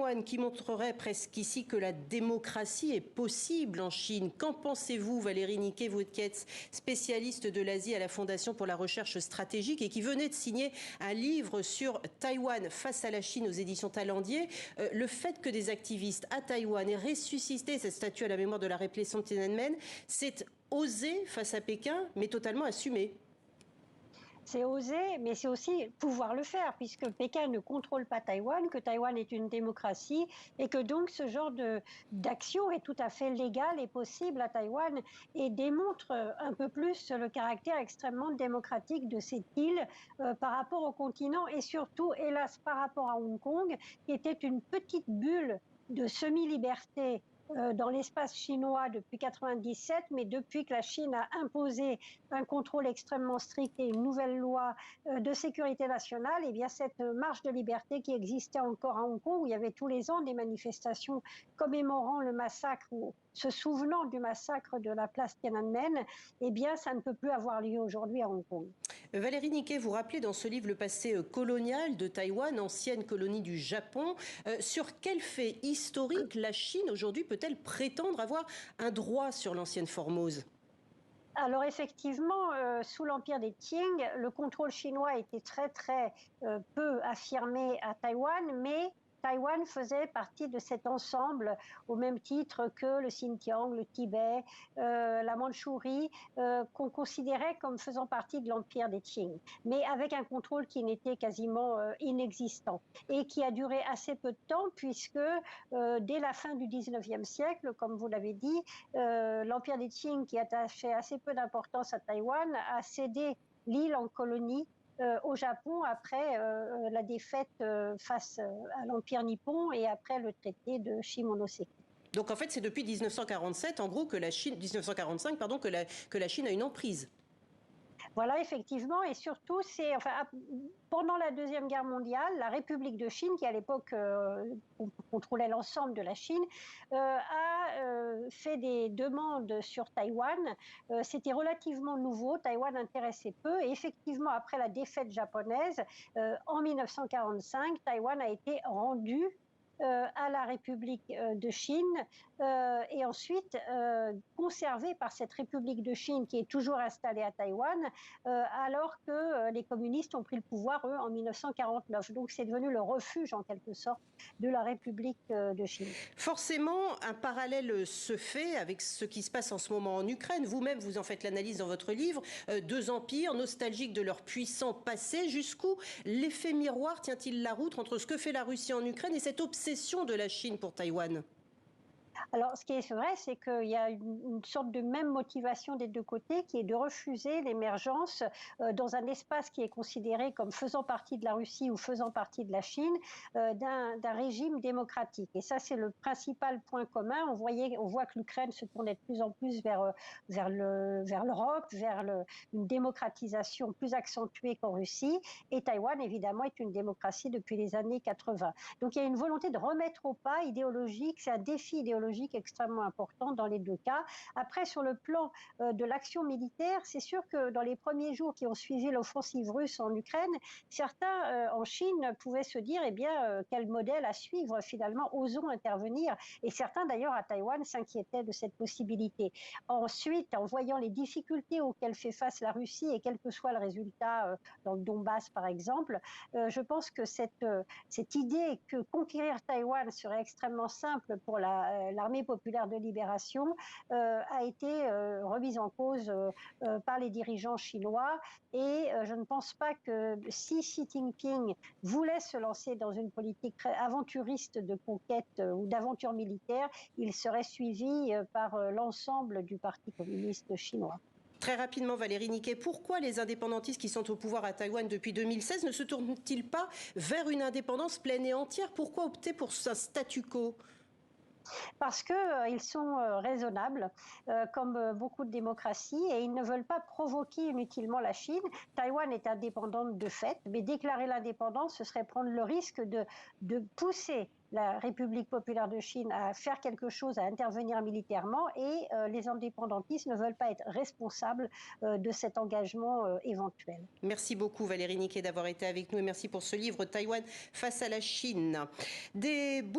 Taïwan qui montrerait presque ici que la démocratie est possible en Chine. Qu'en pensez-vous, Valérie Niquet, vous qui êtes spécialiste de l'Asie à la Fondation pour la recherche stratégique et qui venait de signer un livre sur Taïwan face à la Chine aux éditions Talendier. Le fait que des activistes à Taïwan aient ressuscité cette statue à la mémoire de la répression de Tiananmen, c'est osé face à Pékin, mais totalement assumé. C'est oser, mais c'est aussi pouvoir le faire, puisque Pékin ne contrôle pas Taïwan, que Taïwan est une démocratie, et que donc ce genre d'action est tout à fait légal et possible à Taïwan, et démontre un peu plus le caractère extrêmement démocratique de cette île par rapport au continent, et surtout, hélas, par rapport à Hong Kong, qui était une petite bulle de semi-liberté dans l'espace chinois depuis 1997, mais depuis que la Chine a imposé un contrôle extrêmement strict et une nouvelle loi de sécurité nationale, et bien cette marge de liberté qui existait encore à Hong Kong, où il y avait tous les ans des manifestations commémorant le massacre ou se souvenant du massacre de la place Tiananmen, eh bien ça ne peut plus avoir lieu aujourd'hui à Hong Kong. Valérie Niquet, vous rappelez dans ce livre le passé colonial de Taïwan, ancienne colonie du Japon. Sur quel fait historique la Chine aujourd'hui peut-elle prétendre avoir un droit sur l'ancienne Formose ? Alors effectivement, sous l'empire des Qing, le contrôle chinois était très peu affirmé à Taïwan, mais Taïwan faisait partie de cet ensemble au même titre que le Xinjiang, le Tibet, la Mandchourie, qu'on considérait comme faisant partie de l'empire des Qing, mais avec un contrôle qui n'était quasiment inexistant et qui a duré assez peu de temps puisque dès la fin du 19e siècle, comme vous l'avez dit, l'empire des Qing, qui attachait assez peu d'importance à Taïwan, a cédé l'île en colonie au Japon après la défaite face à l'Empire nippon et après le traité de Shimonoseki. Donc en fait, c'est depuis 1947, en gros, que la Chine, 1945, pardon, que la Chine a une emprise. Voilà, effectivement, et surtout, pendant la Deuxième Guerre mondiale, la République de Chine, qui à l'époque contrôlait l'ensemble de la Chine, a fait des demandes sur Taïwan. C'était relativement nouveau, Taïwan intéressait peu, et effectivement, après la défaite japonaise, en 1945, Taïwan a été rendu à la République de Chine et ensuite conservé par cette République de Chine qui est toujours installée à Taïwan alors que les communistes ont pris le pouvoir, eux, en 1949. Donc c'est devenu le refuge, en quelque sorte, de la République de Chine. Forcément, un parallèle se fait avec ce qui se passe en ce moment en Ukraine. Vous-même, vous en faites l'analyse dans votre livre. Deux empires nostalgiques de leur puissant passé. Jusqu'où l'effet miroir tient-il la route entre ce que fait la Russie en Ukraine et cette obsession de la Chine pour Taïwan ? Alors, ce qui est vrai, c'est qu'il y a une sorte de même motivation des deux côtés qui est de refuser l'émergence dans un espace qui est considéré comme faisant partie de la Russie ou faisant partie de la Chine d'un régime démocratique. Et ça, c'est le principal point commun. On voit que l'Ukraine se tournait de plus en plus vers l'Europe, vers une démocratisation plus accentuée qu'en Russie. Et Taïwan, évidemment, est une démocratie depuis les années 80. Donc, il y a une volonté de remettre au pas idéologique. C'est un défi idéologique extrêmement important dans les deux cas. Après, sur le plan de l'action militaire, c'est sûr que dans les premiers jours qui ont suivi l'offensive russe en Ukraine, certains en Chine pouvaient se dire, eh bien, quel modèle à suivre finalement, osons intervenir. Et certains d'ailleurs à Taïwan s'inquiétaient de cette possibilité. Ensuite, en voyant les difficultés auxquelles fait face la Russie et quel que soit le résultat dans le Donbass par exemple, je pense que cette idée que conquérir Taïwan serait extrêmement simple pour l'armée populaire de libération a été remise en cause par les dirigeants chinois et je ne pense pas que si Xi Jinping voulait se lancer dans une politique très aventuriste de conquête ou d'aventure militaire, il serait suivi par l'ensemble du Parti communiste chinois. Très rapidement, Valérie Niquet, pourquoi les indépendantistes qui sont au pouvoir à Taïwan depuis 2016 ne se tournent-ils pas vers une indépendance pleine et entière ? Pourquoi opter pour un statu quo ? Parce qu'ils sont raisonnables, comme beaucoup de démocraties, et ils ne veulent pas provoquer inutilement la Chine. Taïwan est indépendante de fait, mais déclarer l'indépendance, ce serait prendre le risque de pousser la République populaire de Chine à faire quelque chose, à intervenir militairement, et les indépendantistes ne veulent pas être responsables de cet engagement éventuel. Merci beaucoup Valérie Niquet d'avoir été avec nous et merci pour ce livre Taïwan face à la Chine.